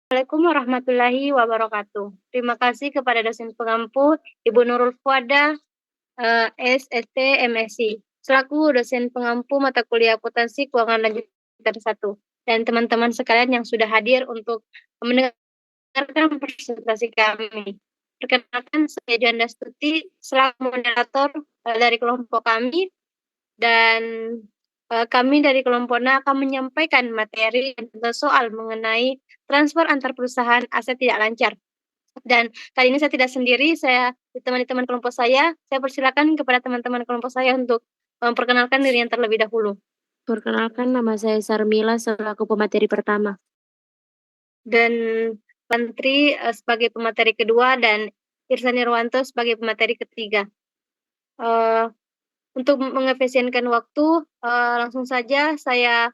Assalamualaikum warahmatullahi wabarakatuh. Terima kasih kepada dosen pengampu Ibu Nurul Fuada, SST MSI, selaku dosen pengampu mata kuliah akuntansi keuangan lanjutan 1, dan teman-teman sekalian yang sudah hadir untuk mendengarkan presentasi kami. Perkenalkan, saya Juanda Stuti selaku moderator dari kelompok kami, dan kami dari kelompoknya akan menyampaikan materi dan soal mengenai transfer antar perusahaan aset tidak lancar. Dan kali ini saya tidak sendiri, saya ditemani teman kelompok saya. Saya persilakan kepada teman-teman kelompok saya untuk memperkenalkan dirinya terlebih dahulu. Perkenalkan, nama saya Sarmila selaku pemateri pertama. Dan Pantri sebagai pemateri kedua, dan Irsan Irwanto sebagai pemateri ketiga. Untuk mengefisienkan waktu, langsung saja saya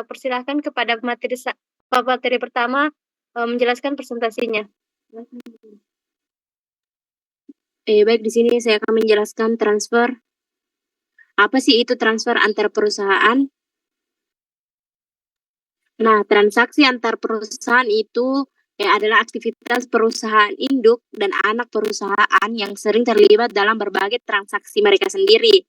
persilahkan kepada pemateri pertama menjelaskan presentasinya. Baik, di sini saya akan menjelaskan transfer. Apa sih itu transfer antar perusahaan? Nah, transaksi antar perusahaan itu adalah aktivitas perusahaan induk dan anak perusahaan yang sering terlibat dalam berbagai transaksi mereka sendiri.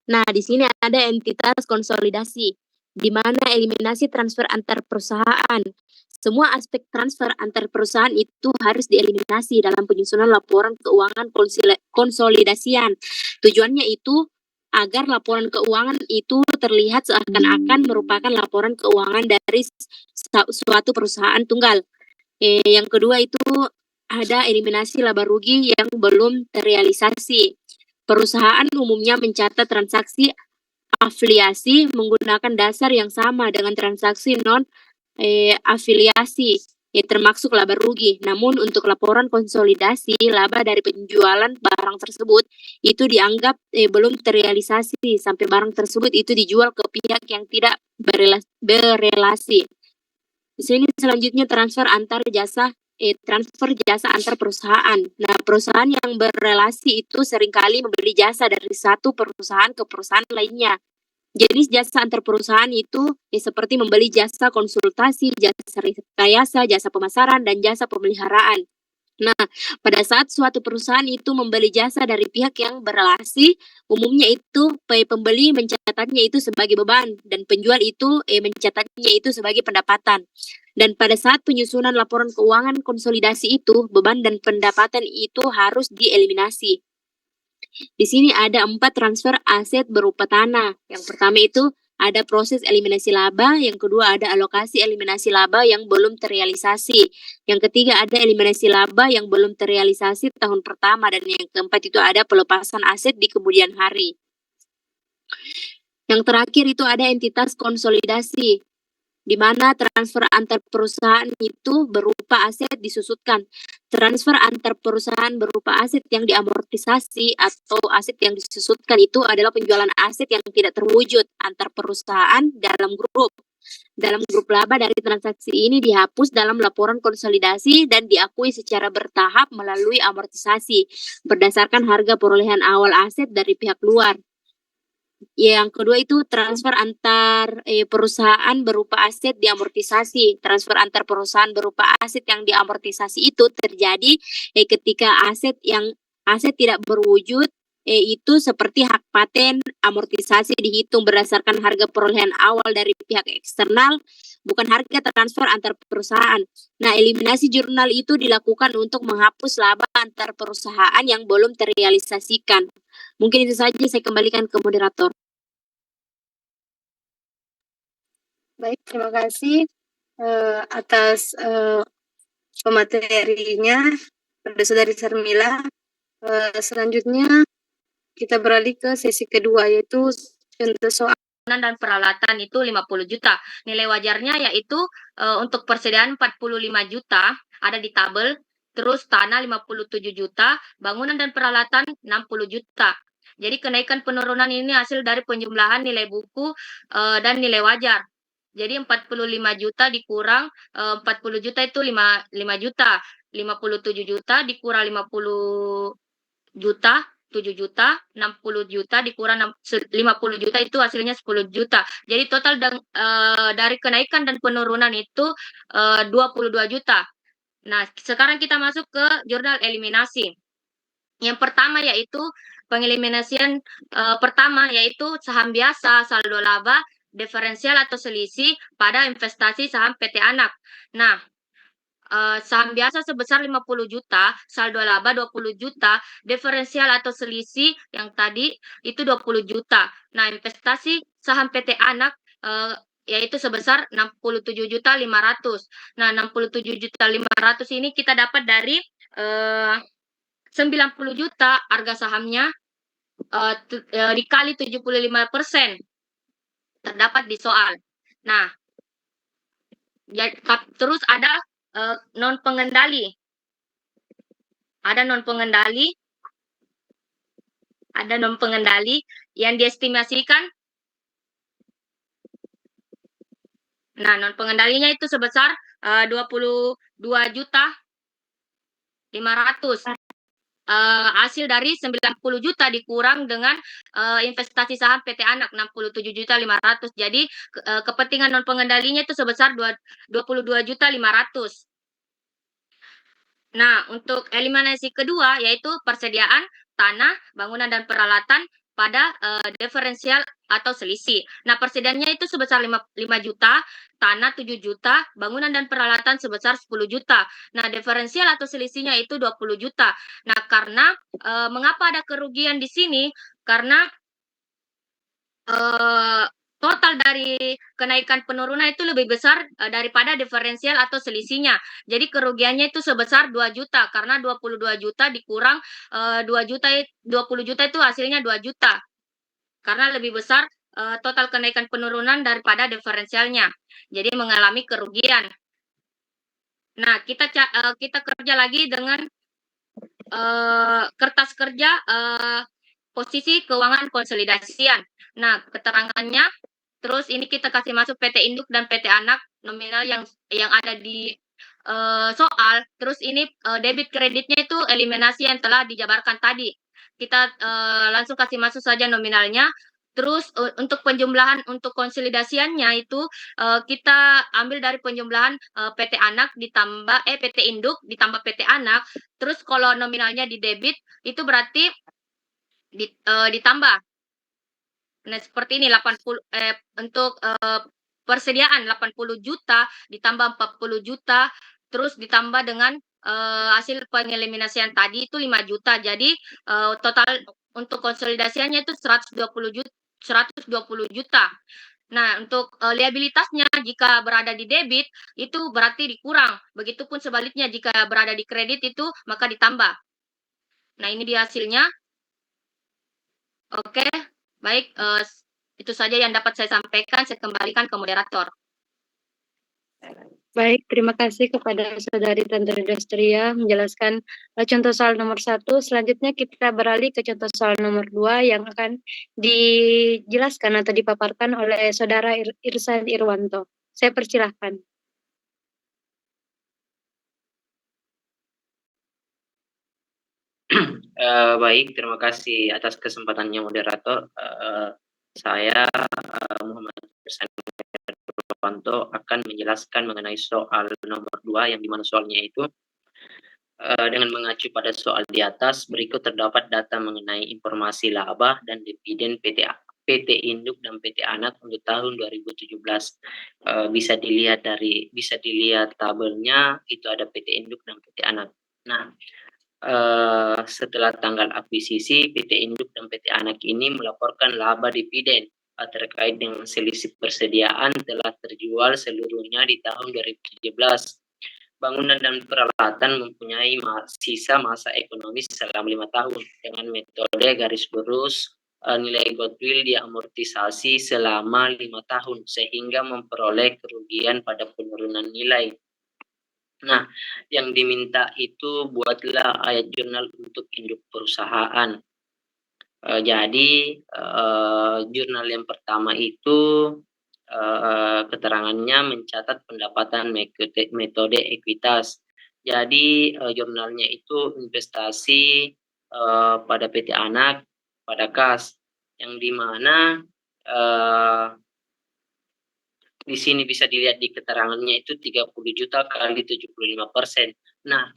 Nah, di sini ada entitas konsolidasi, di mana eliminasi transfer antar perusahaan. Semua aspek transfer antar perusahaan itu harus dieliminasi dalam penyusunan laporan keuangan konsolidasian. Tujuannya itu agar laporan keuangan itu terlihat seakan-akan merupakan laporan keuangan dari suatu perusahaan tunggal. Yang kedua itu ada eliminasi laba rugi yang belum terrealisasi. Perusahaan umumnya mencatat transaksi afiliasi menggunakan dasar yang sama dengan transaksi non afiliasi, termasuk laba rugi. Namun untuk laporan konsolidasi laba dari penjualan barang tersebut itu dianggap belum terrealisasi sampai barang tersebut itu dijual ke pihak yang tidak berelasi. Di sini selanjutnya transfer jasa antar perusahaan. Nah, perusahaan yang berelasi itu seringkali membeli jasa dari satu perusahaan ke perusahaan lainnya. Jenis jasa antar perusahaan itu seperti membeli jasa konsultasi, jasa rekayasa, jasa pemasaran, dan jasa pemeliharaan. Nah, pada saat suatu perusahaan itu membeli jasa dari pihak yang berelasi, umumnya itu pembeli mencatatnya itu sebagai beban dan penjual itu mencatatnya itu sebagai pendapatan. Dan pada saat penyusunan laporan keuangan konsolidasi itu, beban dan pendapatan itu harus dieliminasi. Di sini ada 4 transfer aset berupa tanah. Yang pertama itu ada proses eliminasi laba, yang kedua ada alokasi eliminasi laba yang belum terrealisasi. Yang ketiga ada eliminasi laba yang belum terrealisasi tahun pertama, dan yang keempat itu ada pelepasan aset di kemudian hari. Yang terakhir itu ada entitas konsolidasi, di mana transfer antar perusahaan itu berupa aset disusutkan. Transfer antar perusahaan berupa aset yang diamortisasi atau aset yang disusutkan itu adalah penjualan aset yang tidak terwujud antar perusahaan dalam grup. Dalam grup laba dari transaksi ini dihapus dalam laporan konsolidasi dan diakui secara bertahap melalui amortisasi berdasarkan harga perolehan awal aset dari pihak luar. Yang kedua itu transfer antar perusahaan berupa aset diamortisasi. Transfer antar perusahaan berupa aset yang diamortisasi itu terjadi ketika aset tidak berwujud, itu seperti hak paten, amortisasi dihitung berdasarkan harga perolehan awal dari pihak eksternal, bukan harga transfer antar perusahaan. Nah, eliminasi jurnal itu dilakukan untuk menghapus laba antar perusahaan yang belum terrealisasikan. Mungkin itu saja, saya kembalikan ke moderator. Baik, terima kasih atas pematerinya pada Saudari Sarmila. Selanjutnya kita beralih ke sesi kedua, yaitu contoh soal dan peralatan itu 50 juta. Nilai wajarnya yaitu untuk persediaan 45 juta ada di tabel, terus tanah 57 juta, bangunan dan peralatan 60 juta. Jadi kenaikan penurunan ini hasil dari penjumlahan nilai buku dan nilai wajar. Jadi 45 juta dikurang 40 juta itu 5 juta. 57 juta dikurang 50 juta 7 juta, 60 juta dikurang 50 juta itu hasilnya 10 juta. Jadi total dari kenaikan dan penurunan itu 22 juta. Nah, sekarang kita masuk ke jurnal eliminasi. Yang pertama yaitu pengeliminasian pertama yaitu saham biasa, saldo laba, diferensial atau selisih pada investasi saham PT Anak. Nah, saham biasa sebesar 50 juta, saldo laba 20 juta, diferensial atau selisih yang tadi itu 20 juta. Nah, investasi saham PT Anak yaitu sebesar 67.500.000. Nah, 67.500.000 ini kita dapat dari 90 juta harga sahamnya dikali 75% terdapat di soal. Nah, terus ada non pengendali. Ada non pengendali yang diestimasikan. Nah, non pengendalinya itu sebesar 22.500.000. Hasil dari 90 juta dikurang dengan investasi saham PT Anak 67.500.000. Jadi kepentingan non pengendalinya itu sebesar 22.500.000. Nah, untuk eliminasi kedua yaitu persediaan tanah, bangunan dan peralatan pada diferensial atau selisih. Nah, persediaannya itu sebesar 5 juta, tanah 7 juta, bangunan dan peralatan sebesar 10 juta. Nah, diferensial atau selisihnya itu 20 juta. Nah, karena mengapa ada kerugian di sini? Karena total dari kenaikan penurunan itu lebih besar daripada diferensial atau selisihnya. Jadi kerugiannya itu sebesar 2 juta karena 22 juta dikurang 2 juta 20 juta itu hasilnya 2 juta. Karena lebih besar total kenaikan penurunan daripada diferensialnya. Jadi mengalami kerugian. Nah, kita kerja lagi dengan kertas kerja posisi keuangan konsolidasian. Nah, keterangannya terus ini kita kasih masuk PT Induk dan PT Anak nominal yang ada di soal. Terus ini debit kreditnya itu eliminasi yang telah dijabarkan tadi. Kita langsung kasih masuk saja nominalnya. Terus untuk penjumlahan untuk konsolidasiannya itu kita ambil dari penjumlahan PT Anak ditambah PT Induk ditambah PT Anak. Terus kalau nominalnya di debit itu berarti ditambah. Nah, seperti ini 80 untuk persediaan 80 juta ditambah 40 juta terus ditambah dengan hasil pengeliminasian tadi itu 5 juta. Jadi total untuk konsolidasiannya itu 120 juta. Nah, untuk liabilitasnya jika berada di debit itu berarti dikurang. Begitupun sebaliknya jika berada di kredit itu maka ditambah. Nah, ini dia hasilnya. Oke. Baik, itu saja yang dapat saya sampaikan. Saya kembalikan ke moderator. Baik, terima kasih kepada Saudari Tante Destria menjelaskan contoh soal nomor 1. Selanjutnya kita beralih ke contoh soal nomor 2 yang akan dijelaskan atau dipaparkan oleh Saudara Irsan Irwanto. Saya persilahkan. Baik, terima kasih atas kesempatannya moderator. Saya Muhammad Irsan Irwanto akan menjelaskan mengenai soal nomor 2 yang dimana soalnya itu dengan mengacu pada soal di atas, berikut terdapat data mengenai informasi laba dan dividen PT Induk dan PT Anak untuk tahun 2017. Bisa dilihat tabelnya, itu ada PT Induk dan PT Anak. Nah, setelah tanggal akuisisi, PT Induk dan PT Anak ini melaporkan laba dividen terkait dengan selisih persediaan telah terjual seluruhnya di tahun 2017. Bangunan dan peralatan mempunyai sisa masa ekonomis selama 5 tahun dengan metode garis lurus. Nilai goodwill diamortisasi selama 5 tahun sehingga memperoleh kerugian pada penurunan nilai. Nah, yang diminta itu buatlah ayat jurnal untuk induk perusahaan. Jadi jurnal yang pertama itu keterangannya mencatat pendapatan metode ekuitas. Jadi jurnalnya itu investasi pada PT Anak, pada kas, yang dimana di sini bisa dilihat di keterangannya itu 30 juta kali 75%. Nah,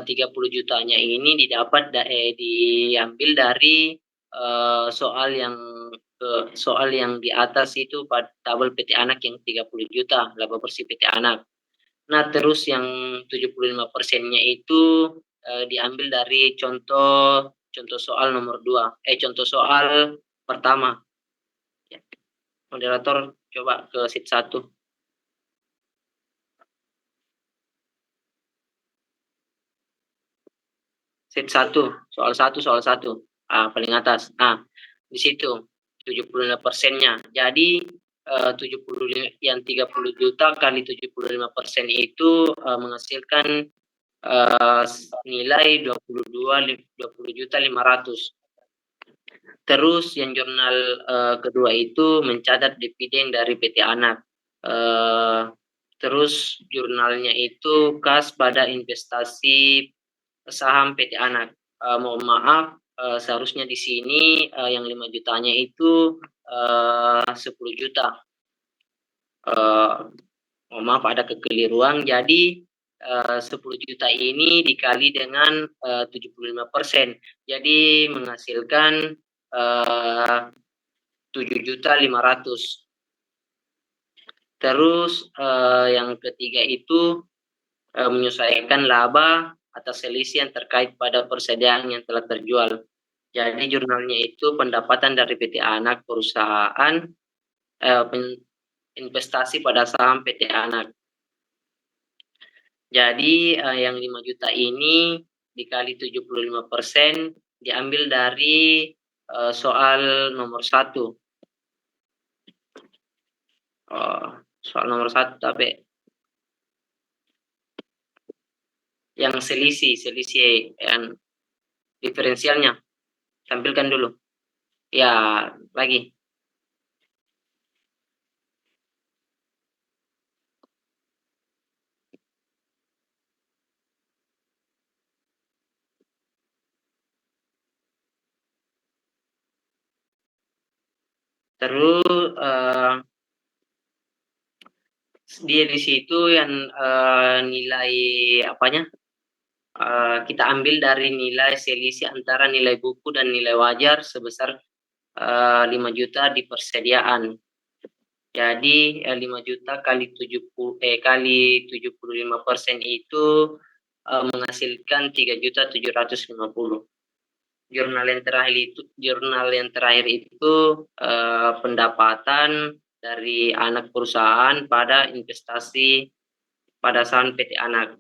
30 jutanya ini diambil dari soal yang di atas itu pada tabel PT Anak yang 30 juta, laba bersih PT Anak. Nah, terus yang 75%-nya itu diambil dari contoh soal nomor 2, contoh soal pertama. Ya. Moderator, coba ke sheet 1. Sheet 1, soal 1. Paling atas. Nah, di situ 75%-nya. Jadi yang 30 juta kali 75% itu menghasilkan nilai 20.500.000. Terus yang jurnal kedua itu mencatat dividen dari PT Anak. Terus jurnalnya itu kas pada investasi saham PT Anak. Mohon maaf, seharusnya di sini yang 5 jutanya itu 10 juta. Mohon maaf, ada kekeliruan. Jadi 10 juta ini dikali dengan 75%. Jadi menghasilkan 7.500.000. Terus yang ketiga itu menyesuaikan laba atas selisih yang terkait pada persediaan yang telah terjual. Jadi jurnalnya itu pendapatan dari PT Anak perusahaan investasi pada saham PT Anak. Jadi yang 5 juta ini dikali 75% diambil dari soal nomor 1. Soal nomor 1 tapi yang selisih yang diferensialnya tampilkan dulu. Ya, lagi. Terus dia di situ yang nilai apanya? Kita ambil dari nilai selisih antara nilai buku dan nilai wajar sebesar 5 juta di persediaan. Jadi 5 juta kali 75% itu menghasilkan 3.750.000. Jurnal yang terakhir itu pendapatan dari anak perusahaan pada investasi pada saham PT Anak.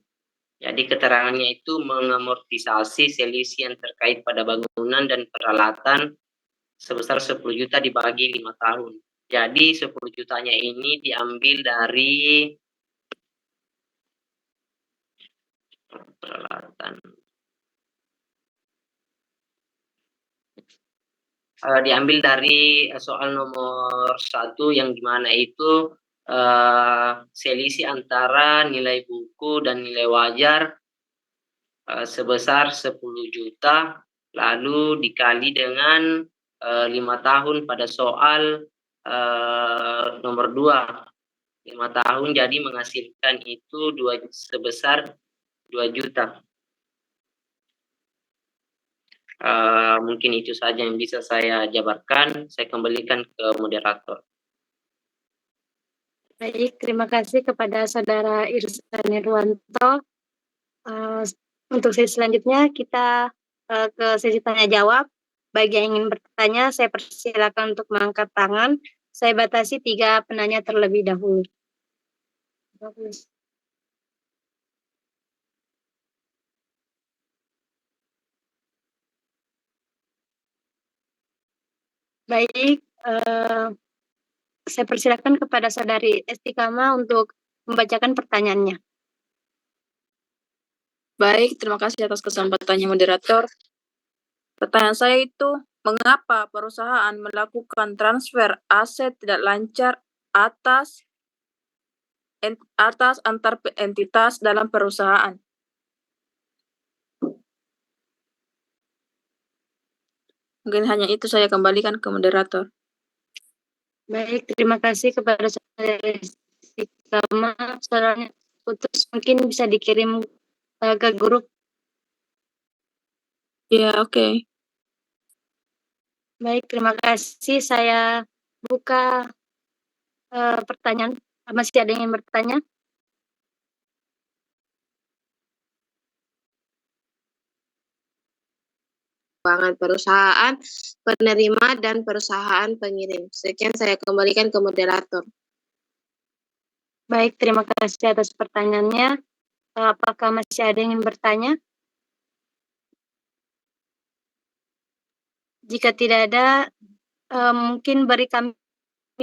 Jadi keterangannya itu mengamortisasi selisih yang terkait pada bangunan dan peralatan sebesar 10 juta dibagi 5 tahun. Jadi 10 jutanya ini diambil dari peralatan. Diambil dari soal nomor 1 yang dimana itu selisih antara nilai buku dan nilai wajar sebesar 10 juta lalu dikali dengan 5 tahun pada soal nomor 2. 5 tahun jadi menghasilkan itu sebesar 2 juta. Mungkin itu saja yang bisa saya jabarkan. Saya kembalikan ke moderator. Baik, terima kasih kepada Saudara Irsan Nirwanto. Untuk sesi selanjutnya kita ke sesi tanya jawab. Bagi yang ingin bertanya, saya persilakan untuk mengangkat tangan. Saya batasi 3 penanya terlebih dahulu. Baik, saya persilakan kepada Saudari Estikama untuk membacakan pertanyaannya. Baik, terima kasih atas kesempatannya moderator. Pertanyaan saya itu, mengapa perusahaan melakukan transfer aset tidak lancar atas antar entitas dalam perusahaan? Mungkin hanya itu saya kembalikan ke moderator. Baik, terima kasih kepada Saudari Istiqamah. Suaranya putus, mungkin bisa dikirim ke grup. Ya, oke. Baik, terima kasih. Saya buka pertanyaan. Masih ada yang ingin bertanya? Keuangan perusahaan penerima dan perusahaan pengirim. Sekian saya kembalikan ke moderator. Baik, terima kasih atas pertanyaannya. Apakah masih ada yang ingin bertanya? Jika tidak ada, mungkin beri kami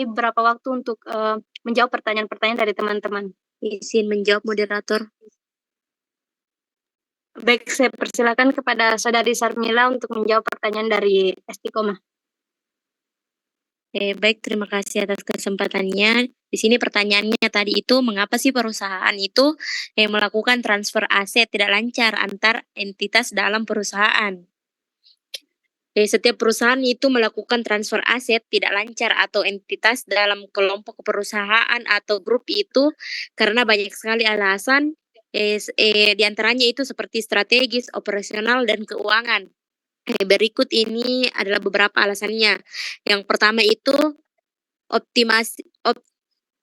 beberapa waktu untuk menjawab pertanyaan-pertanyaan dari teman-teman. Izin menjawab moderator. Baik, saya persilakan kepada Saudari Sarmila untuk menjawab pertanyaan dari Istiqomah. Baik, terima kasih atas kesempatannya. Di sini pertanyaannya tadi itu, mengapa sih perusahaan itu melakukan transfer aset tidak lancar antar entitas dalam perusahaan? Setiap perusahaan itu melakukan transfer aset tidak lancar atau entitas dalam kelompok perusahaan atau grup itu karena banyak sekali alasan, di antaranya itu seperti strategis, operasional, dan keuangan. Berikut ini adalah beberapa alasannya. Yang pertama itu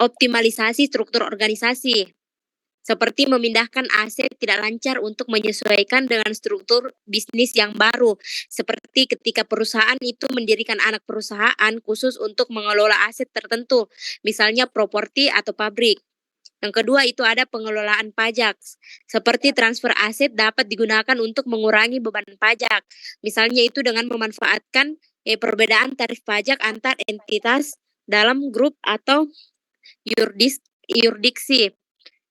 optimalisasi struktur organisasi, seperti memindahkan aset tidak lancar untuk menyesuaikan dengan struktur bisnis yang baru, seperti ketika perusahaan itu mendirikan anak perusahaan khusus untuk mengelola aset tertentu, misalnya properti atau pabrik. Yang kedua itu ada pengelolaan pajak, seperti transfer aset dapat digunakan untuk mengurangi beban pajak, misalnya itu dengan memanfaatkan perbedaan tarif pajak antar entitas dalam grup atau yurisdiksi.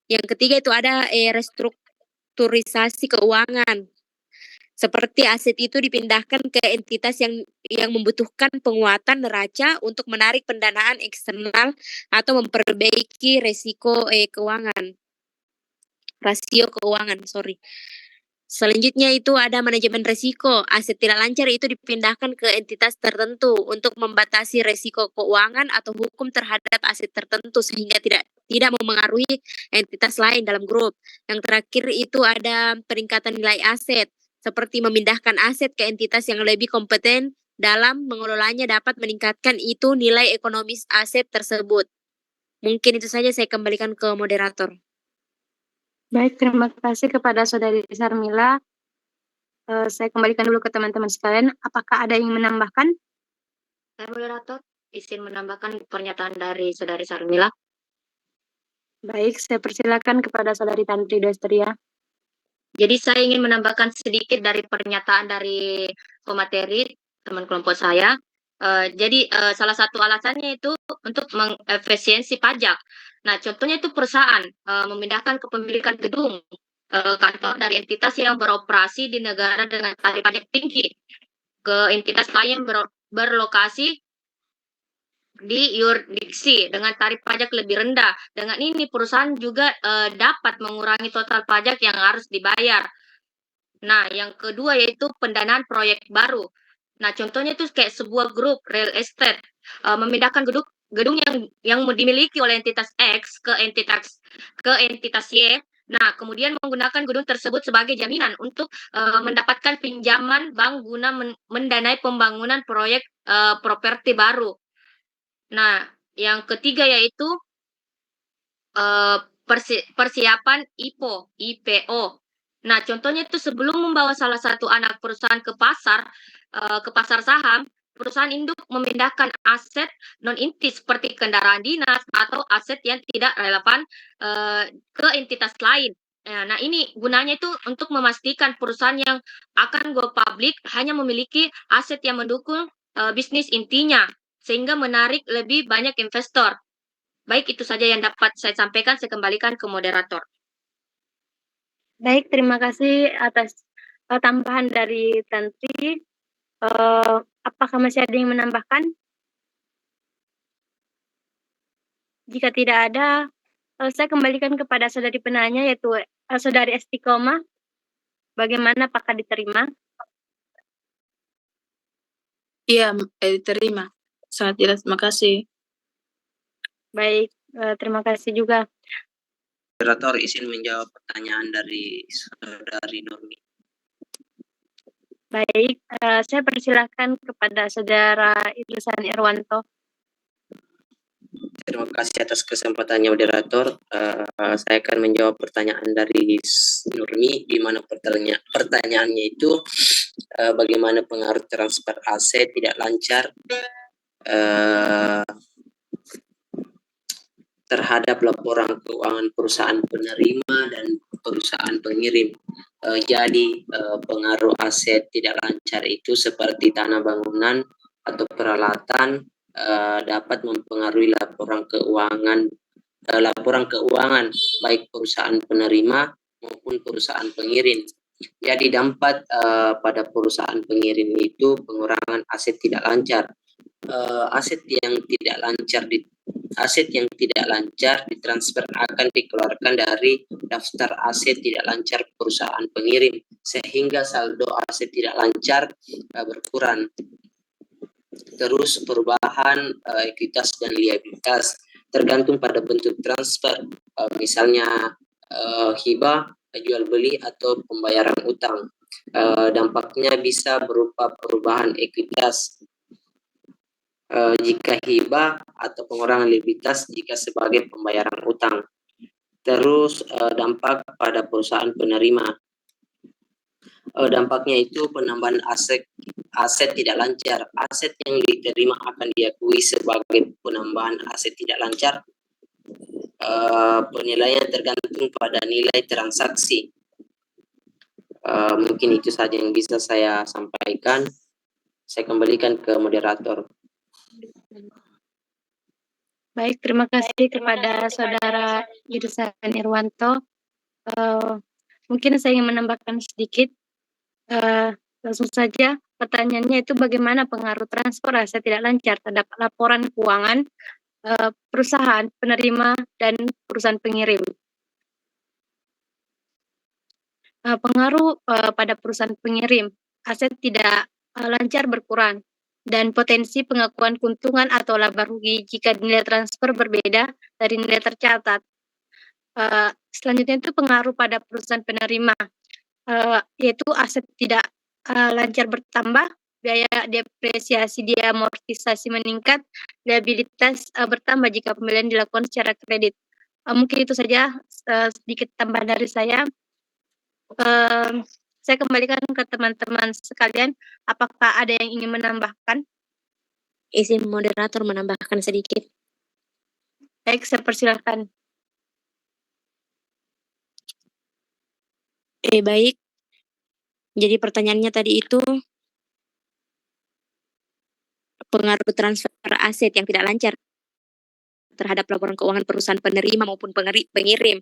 Yang ketiga itu ada restrukturisasi keuangan, seperti aset itu dipindahkan ke entitas yang membutuhkan penguatan neraca untuk menarik pendanaan eksternal atau memperbaiki rasio keuangan. Selanjutnya itu ada manajemen risiko. Aset tidak lancar itu dipindahkan ke entitas tertentu untuk membatasi risiko keuangan atau hukum terhadap aset tertentu sehingga tidak memengaruhi entitas lain dalam grup. Yang terakhir itu ada peningkatan nilai aset, seperti memindahkan aset ke entitas yang lebih kompeten dalam mengelolanya dapat meningkatkan itu nilai ekonomis aset tersebut. Mungkin itu saja, saya kembalikan ke moderator. Baik, terima kasih kepada Saudari Sarmila. Saya kembalikan dulu ke teman-teman sekalian. Apakah ada yang menambahkan? Saya moderator, izin menambahkan pernyataan dari Saudari Sarmila. Baik, saya persilakan kepada Saudari Tantri Destria. Jadi saya ingin menambahkan sedikit dari pernyataan dari pemateri teman kelompok saya. Jadi salah satu alasannya itu untuk mengefisiensi pajak. Nah, contohnya itu perusahaan memindahkan kepemilikan gedung kantor dari entitas yang beroperasi di negara dengan tarif pajak tinggi ke entitas lain berlokasi di yurisdiksi dengan tarif pajak lebih rendah. Dengan ini perusahaan juga dapat mengurangi total pajak yang harus dibayar. Nah, yang kedua yaitu pendanaan proyek baru. Nah, contohnya itu kayak sebuah grup real estate memindahkan gedung yang dimiliki oleh entitas X ke entitas Y. Nah, kemudian menggunakan gedung tersebut sebagai jaminan untuk mendapatkan pinjaman bank guna mendanai pembangunan proyek properti baru. Nah, yang ketiga yaitu persiapan IPO. Nah, contohnya itu sebelum membawa salah satu anak perusahaan ke pasar saham, perusahaan induk memindahkan aset non-inti seperti kendaraan dinas atau aset yang tidak relevan ke entitas lain. Nah, ini gunanya itu untuk memastikan perusahaan yang akan go public hanya memiliki aset yang mendukung bisnis intinya, sehingga menarik lebih banyak investor. Baik, itu saja yang dapat saya sampaikan. Saya kembalikan ke moderator. Baik, terima kasih atas tambahan dari Tantri. Apakah masih ada yang menambahkan? Jika tidak ada, saya kembalikan kepada Saudari penanya, yaitu Saudari Istiqomah. Bagaimana, apakah diterima? Iya, diterima. Sangat jelas, terima kasih. Baik, terima kasih juga. Moderator izin menjawab pertanyaan dari saudari Nurmi. Baik, saya persilahkan kepada Saudara Idrisan Irwanto. Terima kasih atas kesempatannya moderator. Saya akan menjawab pertanyaan dari Nurmi, di mana pertanyaannya itu bagaimana pengaruh transfer aset tidak lancar terhadap laporan keuangan perusahaan penerima dan perusahaan pengirim. Jadi pengaruh aset tidak lancar itu seperti tanah bangunan atau peralatan dapat mempengaruhi laporan keuangan baik perusahaan penerima maupun perusahaan pengirim. Jadi dampak pada perusahaan pengirim itu pengurangan aset tidak lancar. Aset yang tidak lancar ditransfer akan dikeluarkan dari daftar aset tidak lancar perusahaan pengirim, sehingga saldo aset tidak lancar berkurang. Terus perubahan ekuitas dan liabilitas tergantung pada bentuk transfer, misalnya hibah, jual beli atau pembayaran utang. Dampaknya bisa berupa perubahan ekuitas jika hibah atau pengurangan liabilitas jika sebagai pembayaran utang. Terus dampak pada perusahaan penerima. Dampaknya itu penambahan aset tidak lancar. Aset yang diterima akan diakui sebagai penambahan aset tidak lancar. Penilaian tergantung pada nilai transaksi. Mungkin itu saja yang bisa saya sampaikan. Saya kembalikan ke moderator. Baik, terima kasih kepada Saudara Idrisan Irwanto. Mungkin saya ingin menambahkan sedikit. Langsung saja, pertanyaannya itu bagaimana pengaruh transfer aset tidak lancar terhadap laporan keuangan perusahaan penerima dan perusahaan pengirim. Pengaruh pada perusahaan pengirim, aset tidak lancar berkurang, dan potensi pengakuan keuntungan atau laba rugi jika nilai transfer berbeda dari nilai tercatat. Selanjutnya itu pengaruh pada perusahaan penerima, yaitu aset tidak lancar bertambah, biaya depresiasi diamortisasi meningkat, liabilitas bertambah jika pembelian dilakukan secara kredit. Mungkin itu saja sedikit tambahan dari saya. Saya kembalikan ke teman-teman sekalian, apakah ada yang ingin menambahkan? Izin moderator menambahkan sedikit. Baik, saya persilahkan. Baik. Jadi pertanyaannya tadi itu pengaruh transfer aset yang tidak lancar terhadap laporan keuangan perusahaan penerima maupun pengirim.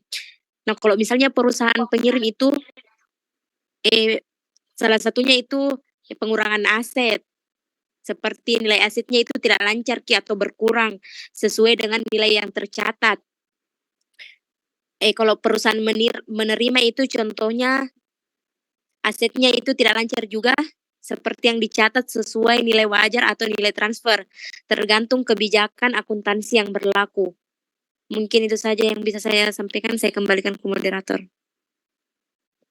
Nah, kalau misalnya perusahaan pengirim itu salah satunya itu pengurangan aset, seperti nilai asetnya itu tidak lancar atau berkurang sesuai dengan nilai yang tercatat. Kalau perusahaan menerima itu contohnya asetnya itu tidak lancar juga, seperti yang dicatat sesuai nilai wajar atau nilai transfer, tergantung kebijakan akuntansi yang berlaku. Mungkin itu saja yang bisa saya sampaikan, saya kembalikan ke moderator.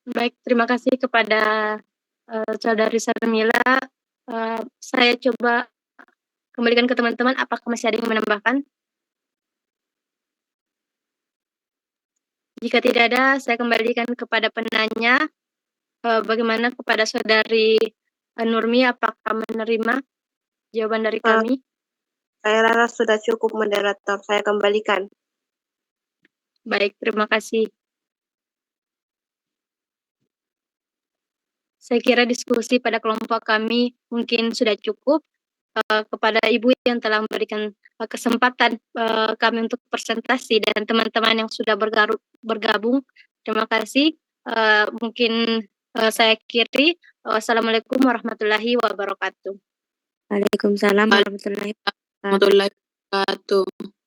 Baik, terima kasih kepada Saudari Sarmila. Saya coba kembalikan ke teman-teman, apakah masih ada yang menambahkan? Jika tidak ada, saya kembalikan kepada penanya. Bagaimana kepada Saudari Nurmi, apakah menerima jawaban dari kami? Saya rasa sudah cukup moderator, saya kembalikan. Baik, terima kasih. Saya kira diskusi pada kelompok kami mungkin sudah cukup. Kepada Ibu yang telah memberikan kesempatan kami untuk presentasi dan teman-teman yang sudah bergabung, terima kasih. Mungkin saya akhiri. Wassalamualaikum warahmatullahi wabarakatuh. Waalaikumsalam warahmatullahi wabarakatuh.